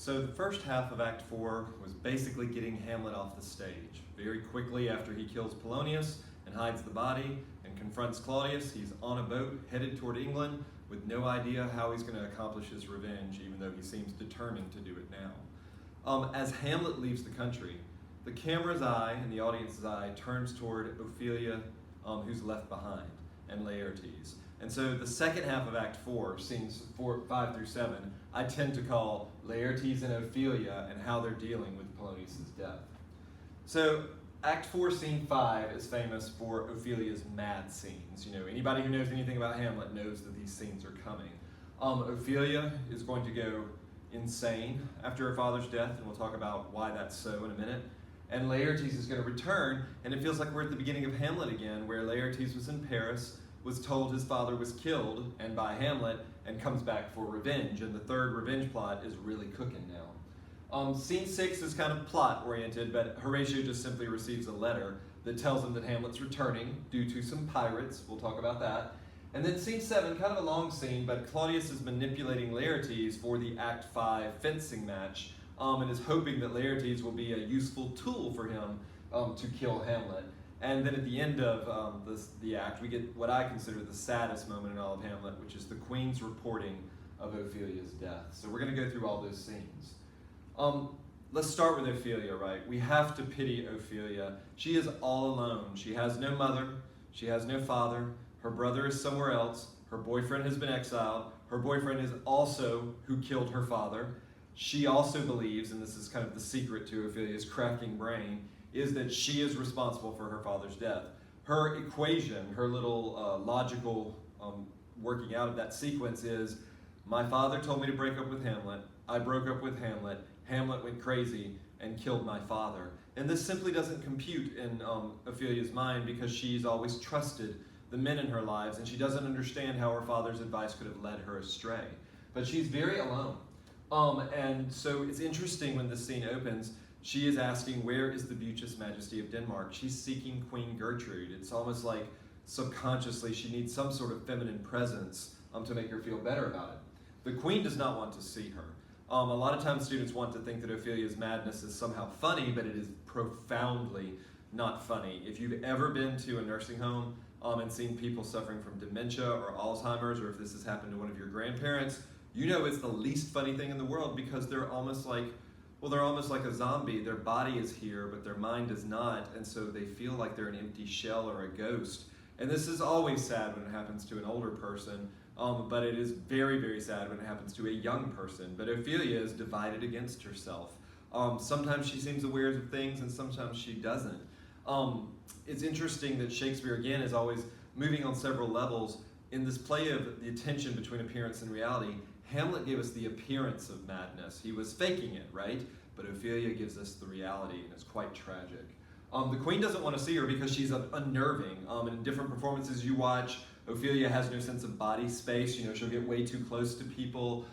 So the first half of Act 4 was basically getting Hamlet off the stage. Very quickly after he kills Polonius and hides the body and confronts Claudius, he's on a boat headed toward England with no idea how he's going to accomplish his revenge, even though he seems determined to do it now. As Hamlet leaves the country, the camera's eye and the audience's eye turns toward Ophelia, who's left behind, and Laertes. And so the second half of Act 4, scenes 5 through 7, I tend to call Laertes and Ophelia and how they're dealing with Polonius' death. So Act 4, Scene 5 is famous for Ophelia's mad scenes. You know, anybody who knows anything about Hamlet knows that these scenes are coming. Ophelia is going to go insane after her father's death, and we'll talk about why that's so in a minute. And Laertes is going to return, and it feels like we're at the beginning of Hamlet again, where Laertes was in Paris, was told his father was killed, and by Hamlet, and comes back for revenge. And the third revenge plot is really cooking now. Scene 6 is kind of plot-oriented, but Horatio just simply receives a letter that tells him that Hamlet's returning due to some pirates. We'll talk about that. And then Scene 7, kind of a long scene, but Claudius is manipulating Laertes for the Act 5 fencing match, and is hoping that Laertes will be a useful tool for him to kill Hamlet. And then at the end of the act, we get what I consider the saddest moment in all of Hamlet, which is the Queen's reporting of Ophelia's death. So we're going to go through all those scenes. Let's start with Ophelia, right? We have to pity Ophelia. She is all alone. She has no mother. She has no father. Her brother is somewhere else. Her boyfriend has been exiled. Her boyfriend is also who killed her father. She also believes, and this is kind of the secret to Ophelia's cracking brain, is that she is responsible for her father's death. Her equation, her little logical working out of that sequence is, my father told me to break up with Hamlet, I broke up with Hamlet, Hamlet went crazy and killed my father. And this simply doesn't compute in Ophelia's mind because she's always trusted the men in her lives and she doesn't understand how her father's advice could have led her astray. But she's very alone. And so it's interesting when this scene opens, she is asking, where is the beauteous majesty of Denmark? She's seeking Queen Gertrude. It's almost like subconsciously she needs some sort of feminine presence to make her feel better about it. The Queen does not want to see her. A lot of times students want to think that Ophelia's madness is somehow funny, but it is profoundly not funny. If you've ever been to a nursing home and seen people suffering from dementia or Alzheimer's, or if this has happened to one of your grandparents, you know it's the least funny thing in the world because they're almost like a zombie. Their body is here, but their mind is not, and so they feel like they're an empty shell or a ghost. And this is always sad when it happens to an older person, but it is very, very sad when it happens to a young person. But Ophelia is divided against herself. Sometimes she seems aware of things, and sometimes she doesn't. It's interesting that Shakespeare, again, is always moving on several levels. In this play of the tension between appearance and reality, Hamlet gave us the appearance of madness. He was faking it, right? But Ophelia gives us the reality, and it's quite tragic. The Queen doesn't want to see her because she's unnerving. And in different performances you watch, Ophelia has no sense of body space. You know, she'll get way too close to people.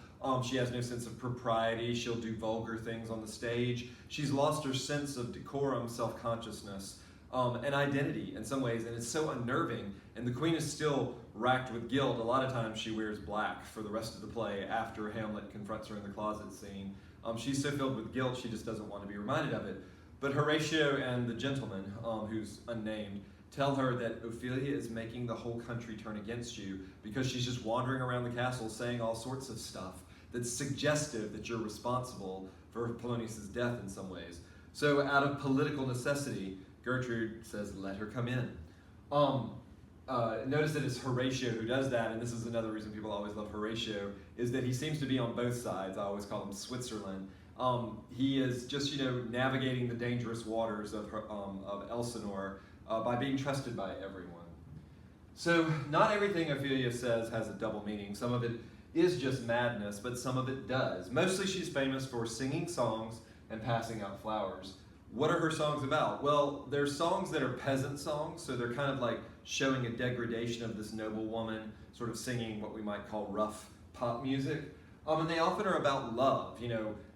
She has no sense of propriety. She'll do vulgar things on the stage. She's lost her sense of decorum, self-consciousness, and identity in some ways, and it's so unnerving. And the Queen is still racked with guilt. A lot of times she wears black for the rest of the play after Hamlet confronts her in the closet scene. She's so filled with guilt she just doesn't want to be reminded of it. But Horatio and the gentleman, who's unnamed, tell her that Ophelia is making the whole country turn against you because she's just wandering around the castle saying all sorts of stuff that's suggestive that you're responsible for Polonius' death in some ways. So out of political necessity, Gertrude says, let her come in. Notice that it's Horatio who does that, and this is another reason people always love Horatio, is that he seems to be on both sides. I always call him Switzerland. He is just, navigating the dangerous waters of Elsinore by being trusted by everyone. So not everything Ophelia says has a double meaning. Some of it is just madness, but some of it does. Mostly she's famous for singing songs and passing out flowers. What are her songs about? Well, they're songs that are peasant songs, so they're kind of like showing a degradation of this noble woman, sort of singing what we might call rough pop music. And they often are about love.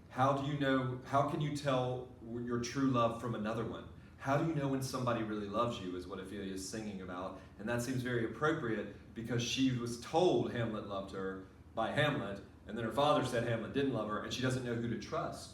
How can you tell your true love from another one? How do you know when somebody really loves you is what Ophelia is singing about. And that seems very appropriate because she was told Hamlet loved her, by Hamlet, and then her father said Hamlet didn't love her, and she doesn't know who to trust.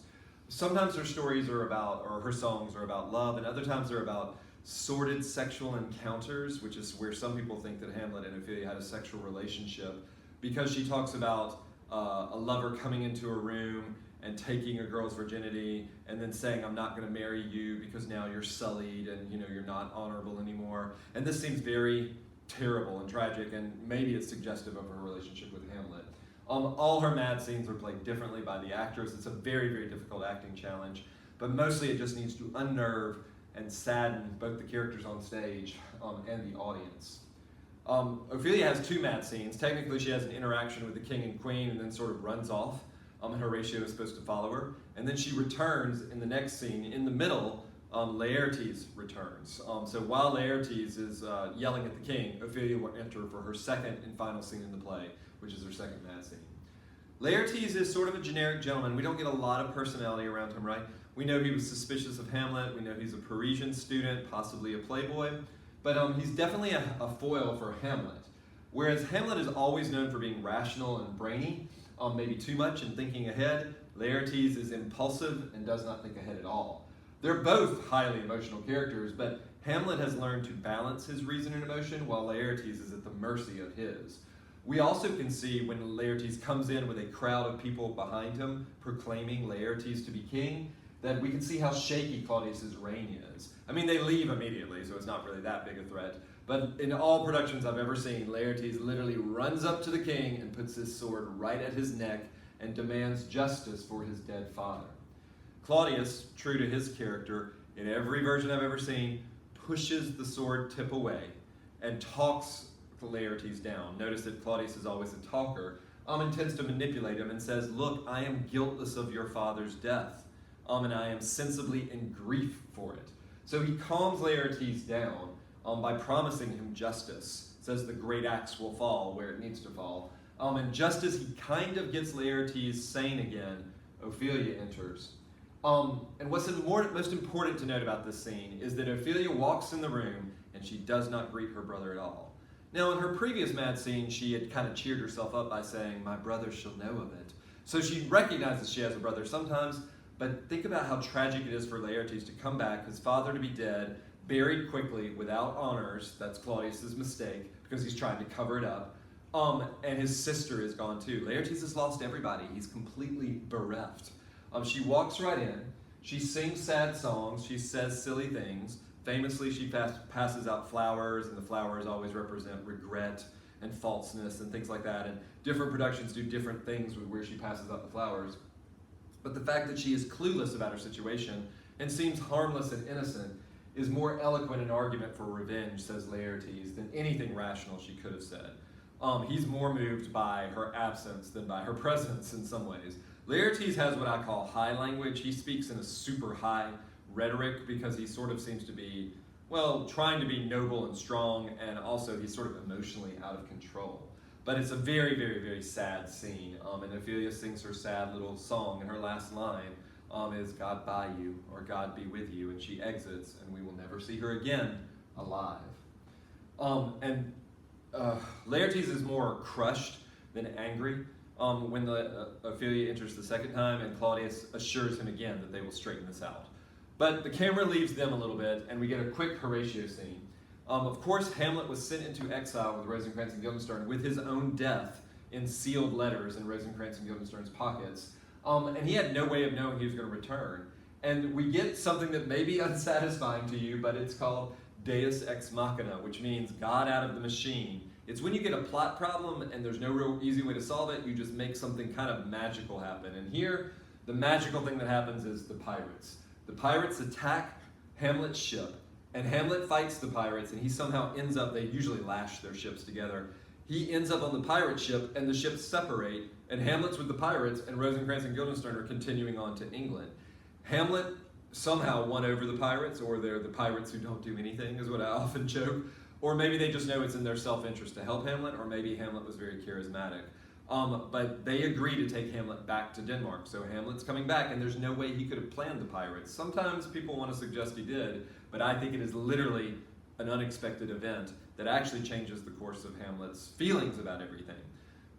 Sometimes her stories are about, or her songs are about love, and other times they're about sordid sexual encounters, which is where some people think that Hamlet and Ophelia had a sexual relationship, because she talks about a lover coming into a room and taking a girl's virginity and then saying, I'm not going to marry you because now you're sullied and you're not honorable anymore. And this seems very terrible and tragic, and maybe it's suggestive of her relationship with Hamlet. All her mad scenes are played differently by the actors. It's a very, very difficult acting challenge, but mostly it just needs to unnerve and sadden both the characters on stage and the audience. Ophelia has two mad scenes. Technically, she has an interaction with the king and queen and then sort of runs off, and Horatio is supposed to follow her. And then she returns in the next scene. In the middle, Laertes returns. So while Laertes is yelling at the king, Ophelia will enter for her second and final scene in the play, which is her second mad scene. Laertes is sort of a generic gentleman. We don't get a lot of personality around him, right? We know he was suspicious of Hamlet. We know he's a Parisian student, possibly a playboy. But he's definitely a foil for Hamlet. Whereas Hamlet is always known for being rational and brainy, maybe too much and thinking ahead, Laertes is impulsive and does not think ahead at all. They're both highly emotional characters, but Hamlet has learned to balance his reason and emotion while Laertes is at the mercy of his. We also can see when Laertes comes in with a crowd of people behind him proclaiming Laertes to be king, that we can see how shaky Claudius's reign is. I mean, they leave immediately, so it's not really that big a threat. But in all productions I've ever seen, Laertes literally runs up to the king and puts his sword right at his neck and demands justice for his dead father. Claudius, true to his character, in every version I've ever seen, pushes the sword tip away and talks Laertes down. Notice that Claudius is always a talker, and tends to manipulate him and says, look, I am guiltless of your father's death, and I am sensibly in grief for it. So he calms Laertes down by promising him justice. Says the great axe will fall where it needs to fall. And just as he kind of gets Laertes sane again, Ophelia enters. And what's most important to note about this scene is that Ophelia walks in the room and she does not greet her brother at all. Now, in her previous mad scene, she had kind of cheered herself up by saying, my brother shall know of it. So she recognizes she has a brother sometimes, but think about how tragic it is for Laertes to come back, his father to be dead, buried quickly without honors. That's Claudius's mistake because he's trying to cover it up. And his sister is gone too. Laertes has lost everybody. He's completely bereft. She walks right in. She sings sad songs. She says silly things. Famously, she passes out flowers, and the flowers always represent regret and falseness and things like that. And different productions do different things with where she passes out the flowers. But the fact that she is clueless about her situation and seems harmless and innocent is more eloquent an argument for revenge, says Laertes, than anything rational she could have said. He's more moved by her absence than by her presence in some ways. Laertes has what I call high language. He speaks in a super high rhetoric because he sort of seems to be, well, trying to be noble and strong, and also he's sort of emotionally out of control. But it's a very, very, very sad scene, and Ophelia sings her sad little song, and her last line is, God by you, or God be with you, and she exits, and we will never see her again alive. Laertes is more crushed than angry when Ophelia enters the second time, and Claudius assures him again that they will straighten this out. But the camera leaves them a little bit, and we get a quick Horatio scene. Of course, Hamlet was sent into exile with Rosencrantz and Guildenstern with his own death in sealed letters in Rosencrantz and Guildenstern's pockets. And he had no way of knowing he was going to return. And we get something that may be unsatisfying to you, but it's called Deus ex machina, which means God out of the machine. It's when you get a plot problem and there's no real easy way to solve it, you just make something kind of magical happen. And here, the magical thing that happens is the pirates. The pirates attack Hamlet's ship, and Hamlet fights the pirates, and he somehow ends up, they usually lash their ships together. He ends up on the pirate ship, and the ships separate, and Hamlet's with the pirates, and Rosencrantz and Guildenstern are continuing on to England. Hamlet somehow won over the pirates, or they're the pirates who don't do anything, is what I often joke. Or maybe they just know it's in their self-interest to help Hamlet, or maybe Hamlet was very charismatic. But they agree to take Hamlet back to Denmark. So Hamlet's coming back, and there's no way he could have planned the pirates. Sometimes people want to suggest he did, but I think it is literally an unexpected event that actually changes the course of Hamlet's feelings about everything.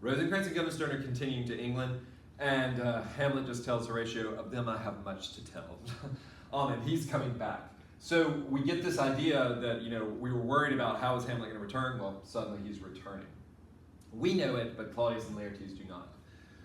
Rosencrantz and Guildenstern are continuing to England, and Hamlet just tells Horatio, "Of them I have much to tell." And he's coming back. So we get this idea that, we were worried about how is Hamlet going to return. Well, suddenly he's returning. We know it, but Claudius and Laertes do not.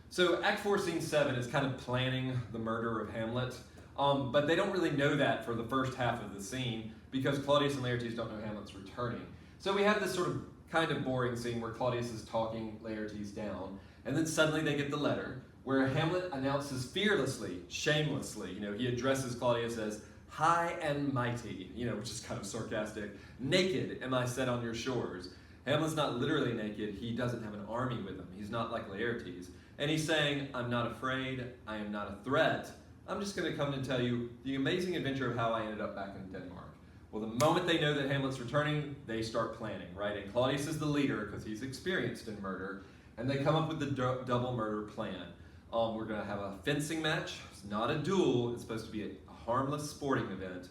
So Act 4, Scene 7 is kind of planning the murder of Hamlet, but they don't really know that for the first half of the scene because Claudius and Laertes don't know Hamlet's returning. So we have this sort of kind of boring scene where Claudius is talking Laertes down, and then suddenly they get the letter where Hamlet announces fearlessly, shamelessly, he addresses Claudius as high and mighty, which is kind of sarcastic. Naked am I set on your shores. Hamlet's not literally naked. He doesn't have an army with him. He's not like Laertes. And he's saying, I'm not afraid. I am not a threat. I'm just going to come and tell you the amazing adventure of how I ended up back in Denmark. Well, the moment they know that Hamlet's returning, they start planning, right? And Claudius is the leader because he's experienced in murder. And they come up with the double murder plan. We're going to have a fencing match. It's not a duel. It's supposed to be a harmless sporting event.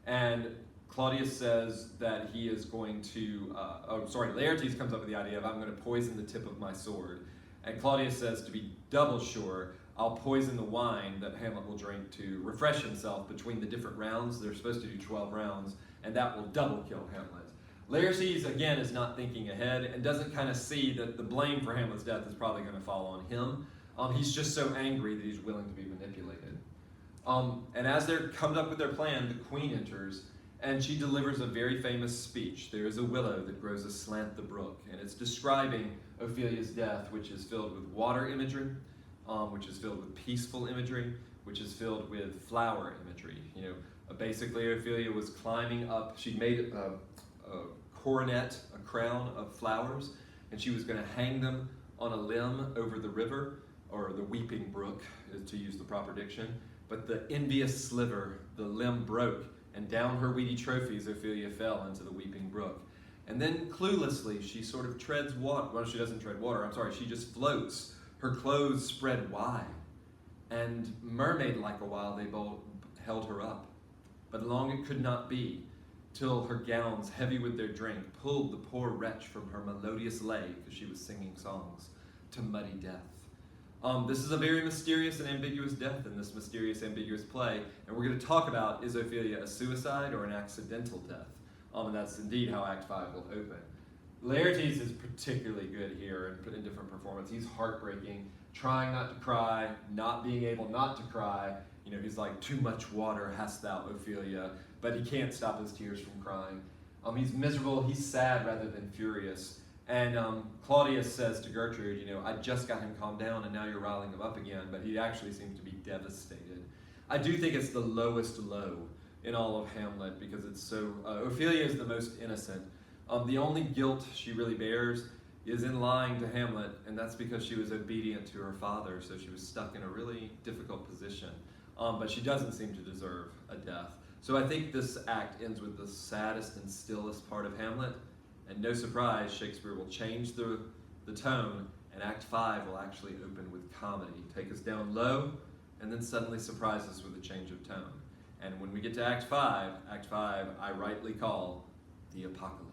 And Claudius says that he is going to, Laertes comes up with the idea of, I'm going to poison the tip of my sword. And Claudius says, to be double sure, I'll poison the wine that Hamlet will drink to refresh himself between the different rounds. They're supposed to do 12 rounds, and that will double kill Hamlet. Laertes, again, is not thinking ahead and doesn't kind of see that the blame for Hamlet's death is probably going to fall on him. He's just so angry that he's willing to be manipulated. And as they're coming up with their plan, the queen enters, and she delivers a very famous speech. There is a willow that grows aslant the brook, and it's describing Ophelia's death, which is filled with water imagery, which is filled with peaceful imagery, which is filled with flower imagery. Basically Ophelia was climbing up. She'd made a coronet, a crown of flowers, and she was going to hang them on a limb over the river, or the weeping brook, to use the proper diction. But the envious sliver, the limb broke, and down her weedy trophies, Ophelia fell into the weeping brook. And then cluelessly, she sort of treads water. Well, she doesn't tread water, she just floats. Her clothes spread wide. And mermaid-like a while they both held her up. But long it could not be, till her gowns, heavy with their drink, pulled the poor wretch from her melodious lay, because she was singing songs, to muddy death. This is a very mysterious and ambiguous death in this mysterious, ambiguous play, and we're going to talk about, is Ophelia a suicide or an accidental death? And that's indeed how Act 5 will open. Laertes is particularly good here and put in different performance. He's heartbreaking, trying not to cry, not being able not to cry. He's like, too much water hast thou, Ophelia, but he can't stop his tears from crying. He's miserable, he's sad rather than furious. And Claudius says to Gertrude, I just got him calmed down and now you're riling him up again, but he actually seems to be devastated. I do think it's the lowest low in all of Hamlet because it's so, Ophelia is the most innocent. The only guilt she really bears is in lying to Hamlet, and that's because she was obedient to her father, so she was stuck in a really difficult position. But she doesn't seem to deserve a death. So I think this act ends with the saddest and stillest part of Hamlet, and no surprise, Shakespeare will change the tone, and Act 5 will actually open with comedy, take us down low, and then suddenly surprise us with a change of tone. And when we get to Act 5, I rightly call the apocalypse.